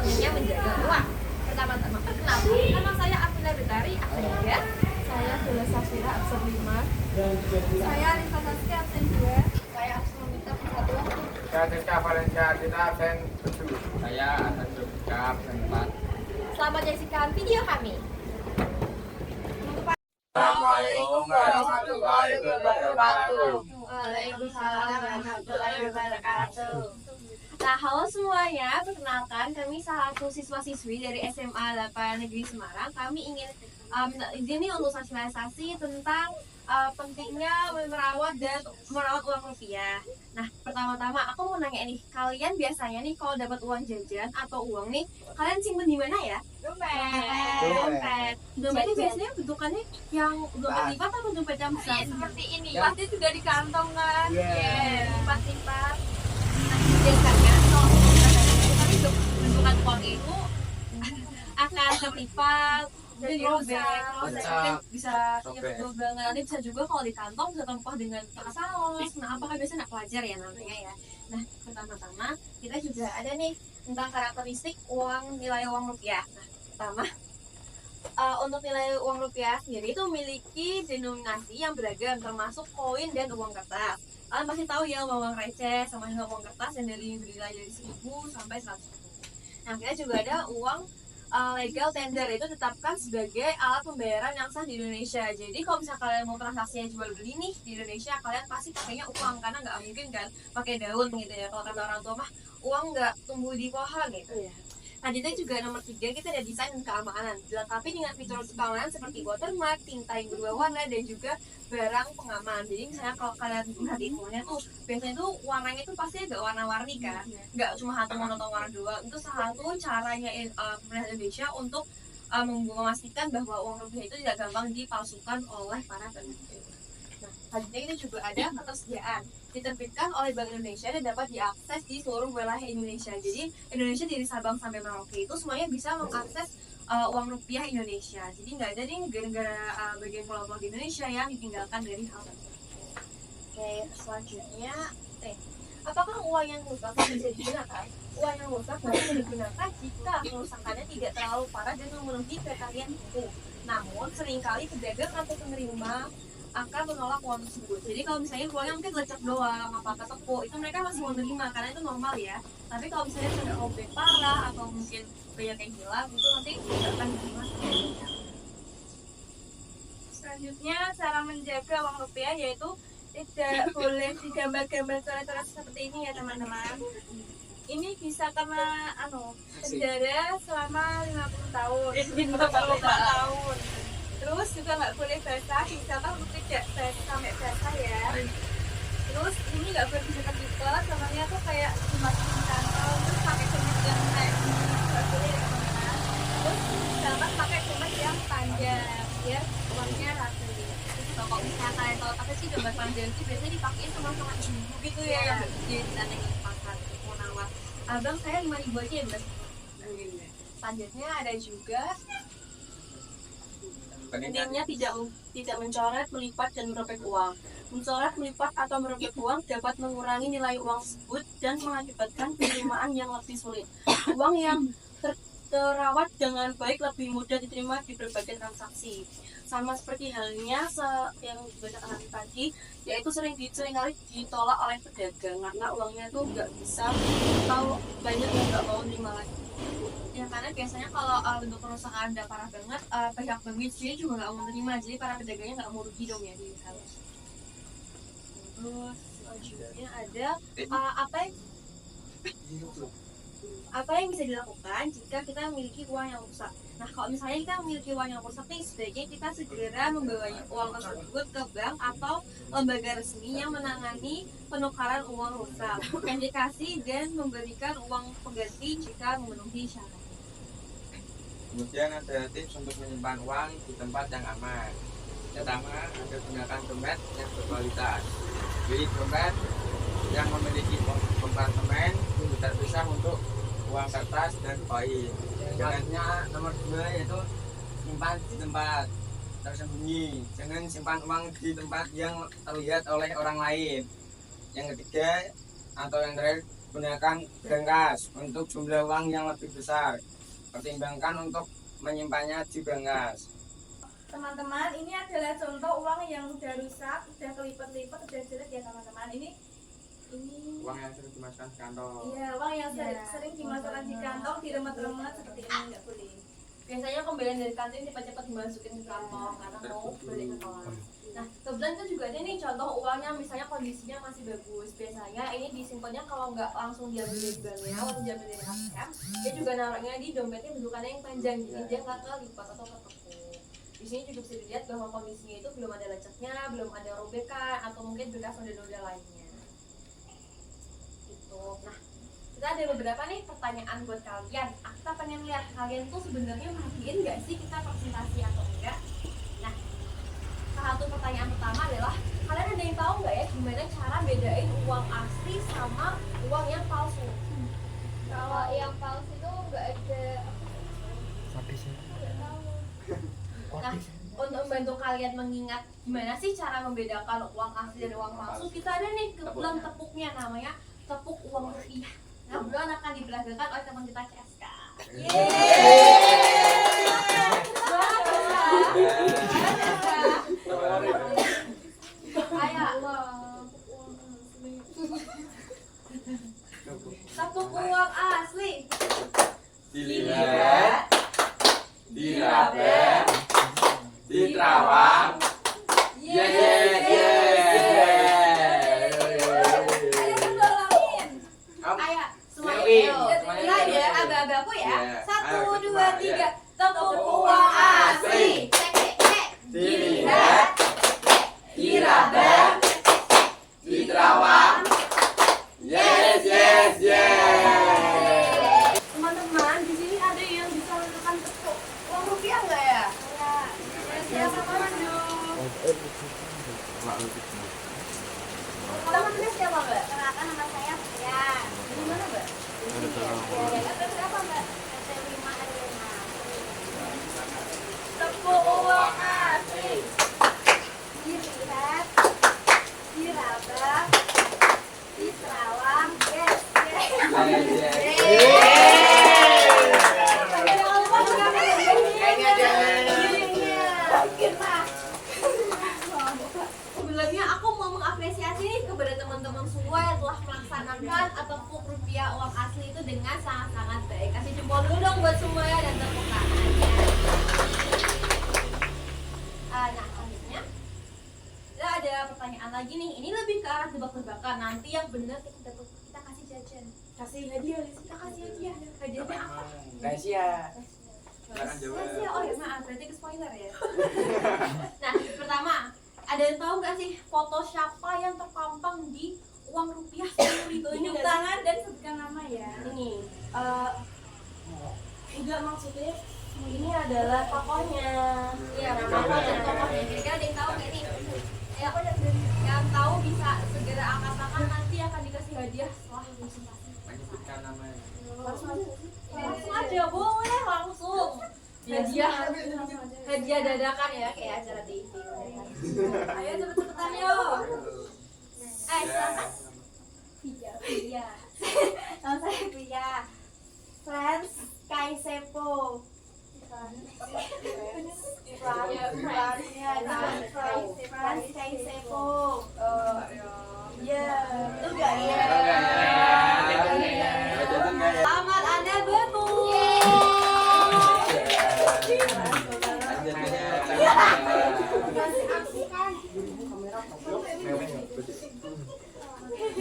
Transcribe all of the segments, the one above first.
pentingnya menjaga uang. Pertama-tama perkenalkan, nama saya Afina Betari, absen 3. Saya Dela Safira, absen 5. Saya Rifat Saskia, absen 2. Saya absen Mita Persatuan. Saya Rizka Valencia kita absen 7. Saya Asan Jogja absen 4. Selamat menyaksikan video kami. Assalamualaikum warahmatullahi wabarakatuh. Waalaikumsalam warahmatullahi wabarakatuh. Nah, halo semuanya, perkenalkan kami salah satu siswa-siswi dari SMA 8 Negeri Semarang. Kami ingin izin nih untuk sosialisasi tentang pentingnya merawat uang rupiah. Nah, pertama-tama aku mau nanya nih, kalian biasanya nih kalau dapat uang jajan atau uang nih, kalian simpen di mana ya? Dompet. Dompet itu biasanya bentukannya yang dompet lipat atau dompet yang besar? Seperti ini, pasti juga di kantong kan? Lipat-lipat. Biasanya kalau bentukan uang itu akan terlipat jadi robek, bisa lubang. Nanti bisa juga kalau di kantong bisa tumpah dengan bekas saus. Nah, apakah biasanya anak pelajar ya nantinya ya? Nah, pertama-tama kita juga ada nih tentang karakteristik nilai uang rupiah. Nah, pertama untuk nilai uang rupiah sendiri itu memiliki denominasi yang beragam, termasuk koin dan uang kertas. Kalian pasti tahu ya uang receh sama juga uang kertas yang bernilai dari 1.000 sampai 100.000. Nah, kita juga ada uang legal tender, itu ditetapkan sebagai alat pembayaran yang sah di Indonesia. Jadi kalau misalnya kalian mau transaksinya jual beli nih di Indonesia, kalian pasti pakainya uang, karena nggak mungkin kan pakai daun gitu ya. Kalau kata orang tua mah uang nggak tumbuh di pohon gitu ya. Nah, kita juga nomor 3 kita ada desain dan keamanan, dilengkapi dengan fitur keamanan seperti watermark, tinta yang berwarna, dan juga barang pengaman. Jadi misalnya kalau kalian perhatiin uangnya tuh biasanya tuh warnanya tuh pasti agak warna-warni kan, nggak cuma satu monotone warna doang. Itu salah satu caranya pemerintah Indonesia untuk memastikan bahwa uang rupiah itu tidak gampang dipalsukan oleh para pengguna. Nah, selanjutnya ini juga ada ketersediaan, diterbitkan oleh Bank Indonesia dan dapat diakses di seluruh wilayah Indonesia. Jadi Indonesia dari Sabang sampai Merauke itu semuanya bisa mengakses uang rupiah Indonesia. Jadi nggak ada nih negara-negara bagian pulau-pulau di Indonesia yang ditinggalkan dari hal tersebut. Oke, selanjutnya apakah uang yang rusak bisa digunakan? Uang yang rusak bisa digunakan jika kerusakannya tidak terlalu parah dan memenuhi kriteria itu. Namun seringkali pedagang atau penerima akan menolak uang tersebut. Jadi kalau misalnya uangnya mungkin lecek doang, apa ketepuk, itu mereka masih mau menerima karena itu normal ya. Tapi kalau misalnya sudah robek parah atau mungkin banyak yang hilang, itu nanti tidak akan diterima. Selanjutnya, cara menjaga uang rupiah yaitu tidak boleh digambar-gambar coret-coret seperti ini ya teman-teman. Ini bisa kena penjara selama 50 tahun. 50 tahun. Terus juga nggak boleh basah, misalkan untuk tidak sampai basah ya. Terus ini nggak boleh diikat-ikat, namanya tuh kayak dimasukin kantong, terus pakai kemet yang kayak gini, nggak boleh ya teman-teman. Terus misalkan pakai kemet yang panjang, ya uangnya rapi. Kalau misalnya kalian tahu apa sih gambar panjang sih biasanya dipakein sama ibu gitu ya, yang di sana di pasar mau nawar. Abang saya 5.000 aja ya Mbak. Selanjutnya ada juga Pentingnya tidak mencoret, melipat, dan merobek uang. Mencoret, melipat, atau merobek uang dapat mengurangi nilai uang tersebut dan mengakibatkan penerimaan yang lebih sulit. Uang yang terawat dengan baik lebih mudah diterima di berbagai transaksi. Sama seperti halnya yang dibacakan tadi, yaitu seringkali ditolak oleh pedagang karena uangnya tuh nggak bisa atau banyak yang nggak mau terima lagi. ya, karena biasanya kalau bentuk kerusakan udah parah banget, pihak bank sendiri juga nggak mau terima, jadi para pedagangnya nggak mau rugi dong ya di sana. Terus selanjutnya ada apa yang bisa dilakukan jika kita memiliki uang yang rusak. Nah, kalau misalnya kita memiliki uang yang rusak nih, sebaiknya kita segera membawa uang tersebut ke bank atau lembaga resmi yang menangani penukaran uang rusak, verifikasi dan memberikan uang pengganti jika memenuhi syarat. Kemudian ada tips untuk menyimpan uang di tempat yang aman. Pertama, ada gunakan dompet yang berkualitas. Pilih dompet yang memiliki kompartemen terpisah untuk uang kertas dan koin. Jangannya nomor 2 yaitu simpan di tempat tersembunyi. Jangan simpan uang di tempat yang terlihat oleh orang lain. Yang ketiga atau yang terakhir, gunakan berangkas untuk jumlah uang yang lebih besar. Pertimbangkan untuk menyimpannya di berangkas. Teman-teman, ini adalah contoh uang yang udah rusak, udah kelipet-lipet, udah jelek ya teman-teman. Ini Uang yang sering dimasukkan ke kantong. iya, uang yang sering dimasukkan di kantong, diremet-remet seperti ini nggak boleh. Biasanya kembalian dari kantin cepat-cepat dimasukin ke kantong karena mau balik ke kelas. Nah, kebetulan itu juga ada nih contoh uangnya misalnya kondisinya masih bagus. Biasanya ini disimpannya kalau nggak langsung diambil dari banknya atau diambil dari ATM, dia juga naruhnya di dompetnya bentukannya yang panjang, jadi dia nggak kelipat atau ketekuk. Di sini juga bisa dilihat bahwa kondisinya itu belum ada lecetnya, belum ada robekan atau mungkin bekas noda-noda lainnya. Gitu. Nah, kita ada beberapa nih pertanyaan buat kalian. Kita pengen lihat kalian tuh sebenarnya merhatiin nggak sih kita presentasi atau enggak. Nah, satu pertanyaan pertama adalah kalian ada yang tahu nggak ya gimana cara bedain uang asli sama uang yang palsu? Kalau yang palsu itu nggak ada Nah, untuk membantu kalian mengingat gimana sih cara membedakan uang asli dan uang palsu, kita ada nih kebetulan tepuknya, namanya tepuk uang rupiah. Nah, kebetulan akan diperagakan oleh teman kita CSK. Tepuk uang asli. Dilihat, diraba, diterawang. Yes, yes, yes. Ayo bertolongin. Ayo, semuanya. Nah, ya, aba-abaku ya. 1, 2, 3. Tepuk uang asli. Dilihat, diraba, diterawang. Yes, yes, yes. Teman-teman, di sini ada yang bisa menentukan tepuk uang rupiah nggak ya? Siapa Mando? Teman-teman siapa mbak? Kenalkan nama saya Pria. Di mana mbak? RT berapa Mbak? RT 5 RW 6. Tepuk uang asli. Dilihat, diraba, diterawang. Yes, yes. Jangan lupa sebelumnya aku mau mengapresiasi nih kepada teman-teman semua yang telah melaksanakan tepuk rupiah uang asli itu dengan sangat-sangat baik. Kasih jempol dulu dong buat semuanya dan tepuk tangannya. Nah, selanjutnya kita ada pertanyaan lagi nih. Ini lebih ke arah tebak-tebakan. Nanti yang benar kita kasih jajan. Kasih hadiah, kita kasih hadiah. Hadiahnya apa? Rahasia. Jangan jawab. Rahasia. Oh ya maaf, berarti ke spoiler ya. Nah, pertama, ada yang tahu nggak sih foto siapa yang terpampang di uang rupiah 10.000 ini? Tunjuk tangan dan sebutkan nama ya. Ini Enggak, maksudnya ini adalah tokohnya. iya nama dan tokohnya. Kira-kira ada yang tahu nggak nih? Ya, yang tahu bisa segera angkat tangan, nanti akan dikasih hadiah setelah presentasi. Menyebutkan namanya. Langsung aja, boleh langsung. Hadiah dadakan ya kayak acara TV. Ayo cepet-cepetan yuk. Silakan. Iya. Nama saya Pria. Friends Kaisepo. Friends Kaisepo. Ya, itu enggak ya? Selamat Anda berbunyi.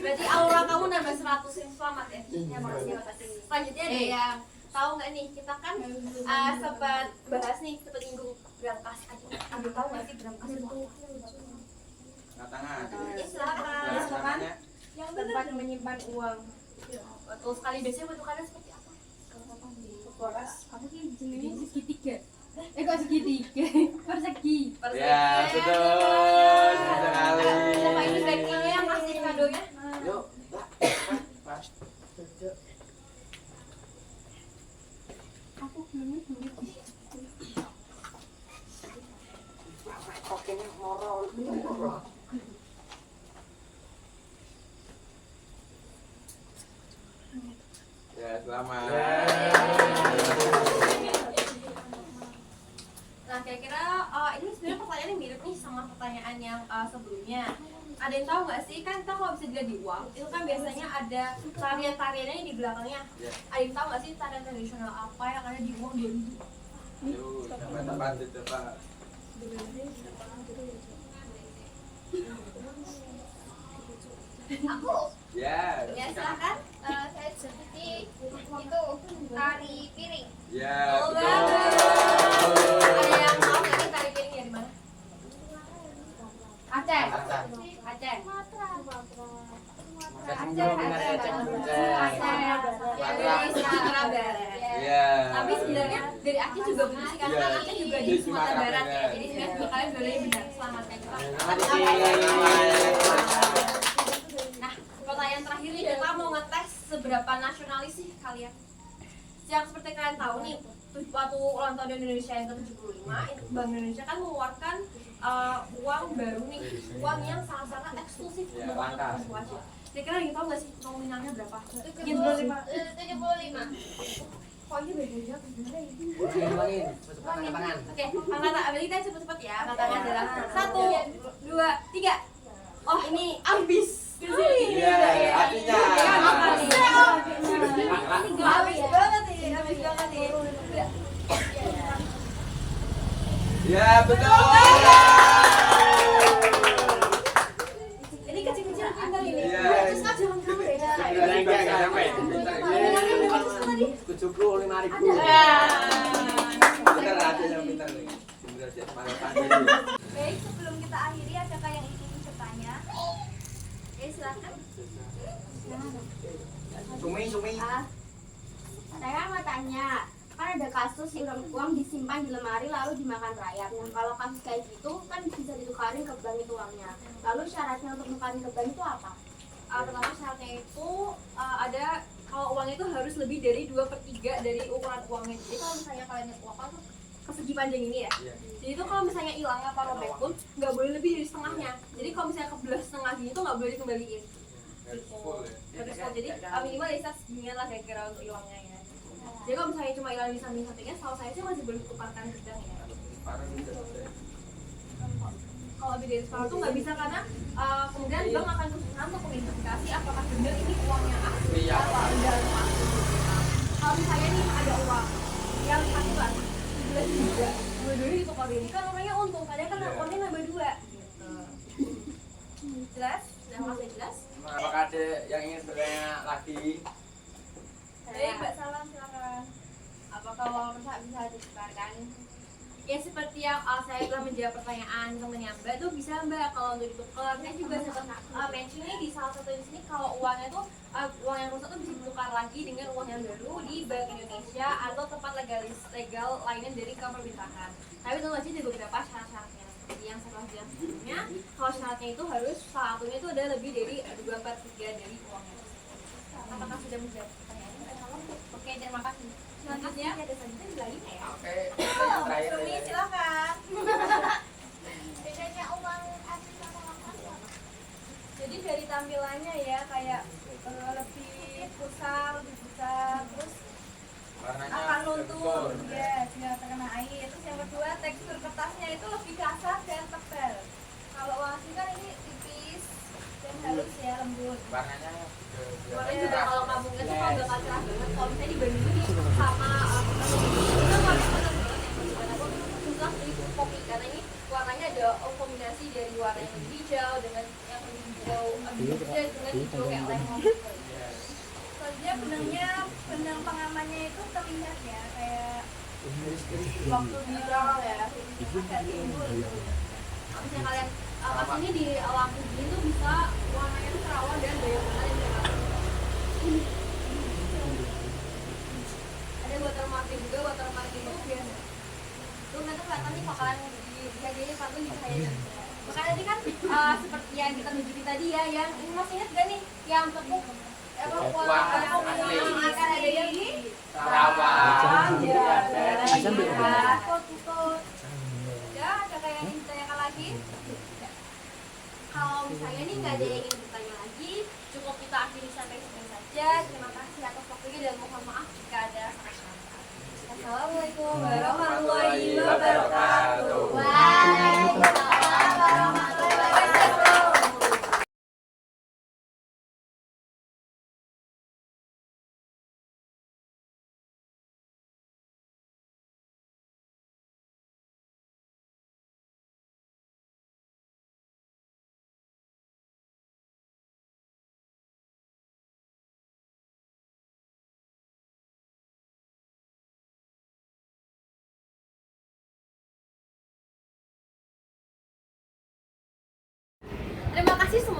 Berarti aura kamu nambah 100. Selamat ya. Ya, makasih. Selanjutnya ada yang tahu nggak nih, kita kan sempat bahas nih, sempat nyinggung berangkas. Ada tahu nggak sih berangkas itu? Tangan. Ya, silakan. Yang Tempat menyimpan uang. betul sekali. Biasanya bentukannya seperti apa? Boras. Kamu sih jenisnya segitiga. Kok segitiga? Persegi. Ya, betul. Sekali. Siapa ini backingnya yang kasih kadonya? Yuk, Pak. Aku belum sama pertanyaan yang sebelumnya. Ada yang tahu nggak sih, kan kita kalau bisa dilihat di uang itu kan biasanya ada tarian-tariannya di belakangnya. Ada yang tahu nggak sih tarian tradisional apa yang ada di uang dulu? Yuk, tempat itu Pak. Aku Ya. ya silakan. Saya seperti itu tari piring. Ya, Oh, betul. bagus. Ada yang tahu nggak sih tari piring dari mana? Aceh. Aceh. Sumatera Barat. Iya. Tapi sebenarnya dari Aceh juga benar sih, karena kan Iya. Aceh juga di Di Sumatera Sumatera Barat ya. Barat. Jadi sebenarnya kalian benar benar selamat ya. Nah, pertanyaan terakhir nih, kita mau ngetes seberapa nasionalis sih kalian. Yang seperti kalian tahu nih, waktu ulang tahun Indonesia yang ke-75, Bank Indonesia kan mengeluarkan uang baru nih, uang yang sangat-sangat eksklusif Ya, untuk langka. wajib. Kira-kira yang tahu nggak sih nominalnya berapa? 75. Kok ini beda-beda? Gimana ya? Ngembangin, cepat-cepat angkat tangan. Oke, angkat tangan. Kita cepet-cepet ya. Angkat tangan adalah 1, 2, 3. Oh, ini ambis. Iya, artinya. Habis banget nih, habis banget nih. Ya, betul. Ini kecil-kecil pintar ini. Iya. Terus aja jangan kamu deh. Enggak sampai. Nominalnya berapa sih tadi? 75.000. Pintar ada yang pintar nih. Pintar dia malah pandai. Baik, sebelum kita akhiri, adakah yang ingin bertanya? Silakan. Sumi. Saya mau tanya, kan ada kasus uang disimpan di lemari lalu dimakan rayap. Nah, kalau kasus kayak gitu kan bisa ditukarin ke bank itu uangnya. Lalu syaratnya untuk nukarin ke bank itu apa? Pertama syaratnya itu ada, kalau uang itu harus lebih dari 2/3 dari ukuran uangnya. Jadi kalau misalnya kalian lihat uang tuh persegi panjang ini ya. Iya. Jadi itu kalau misalnya hilang atau robek pun nggak boleh lebih dari setengahnya. Jadi kalau misalnya kebelah setengah gini tuh nggak boleh dikembaliin. Harus full ya. Harus full. Jadi minimal bisa seginian lah kira-kira untuk hilangnya ya. Jadi kalau misalnya cuma hilang di samping-sampingnya, setahu saya sih masih boleh ditukarkan ke bank ya. Parah bisa. Kalau lebih dari separuh tuh nggak bisa, karena kemudian bank akan kesulitan untuk mengidentifikasi apakah benar ini uang yang asli Iya. atau ada palsu. Kalau misalnya nih ada uang yang satu kan 17 juga, dua-duanya ditukarin, kan namanya untung, kadang kan Iya. uangnya nambah 2. Jelas? Sudah masih jelas? Apakah ada yang ingin bertanya lagi? Baik, Mbak Salam, silakan. Apakah uang rusak bisa ditukarkan? Ya seperti yang saya telah menjawab pertanyaan temennya Mbak tuh bisa Mbak, kalau untuk ditukar. Saya juga sempat mention nih di salah satu di sini, kalau uangnya tuh uang yang rusak tuh bisa ditukar lagi dengan uang yang baru di Bank Indonesia atau tempat legal lainnya dari kantor pemerintahan. Tapi tentu saja ada beberapa syarat-syaratnya. Seperti yang saya telah bilang sebelumnya, kalau syaratnya itu harus salah satunya itu ada lebih dari 2/3 dari uangnya. Apakah sudah menjawab pertanyaannya? Oke, terima kasih. Selanjutnya ada selanjutnya lagi ya. Oke. Terakhir. Sumi, silakan. Bedanya uang asli sama uang palsu. Jadi dari tampilannya ya, kayak lebih besar, terus Warnanya akan luntur, betul. ya, dia terkena air. Terus yang kedua, tekstur kertasnya itu lebih kasar dan tebal. Kalau uang asli kan ini tipis dan halus ya, lembut. Warnanya Warnanya juga kalau kamu nggak tuh kalau bakal cerah banget. Kalau misalnya dibandingin nih sama itu warnanya bener banget ya. Buat aku susah beli kopi karena ini warnanya ada kombinasi dari warna yang lebih hijau dengan yang lebih hijau, dengan hijau kayak lemon. Soalnya benang pengamannya itu terlihat ya, kayak waktu di belakang ya, agak timbul. Kalau misalnya kalian pas ini di lampu gini tuh bisa warnanya tuh terawang dan banyak banget yang bisa kalian. Ada watermark juga, watermark itu biasa. Tuh nanti kelihatan nih kalau kalian di satu di cahaya. Makanya tadi kan seperti yang kita tunjukin tadi ya, yang ini masih ingat gak nih yang tepuk Warna asli. akan ada yang di Rawan. ya, ada kayak yang ditanyakan lagi. Kalau misalnya nih nggak ada yang ingin bertanya lagi, cukup kita akhiri sampai sini saja. Terima kasih atas waktunya dan mohon maaf jika ada salah-salah. Assalamualaikum warahmatullahi wabarakatuh. Waalaikumsalam.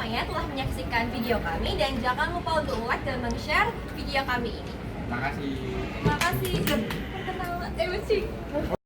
semuanya telah menyaksikan video kami dan jangan lupa untuk like dan share video kami ini. Makasih. Terima kasih. Perkenalan.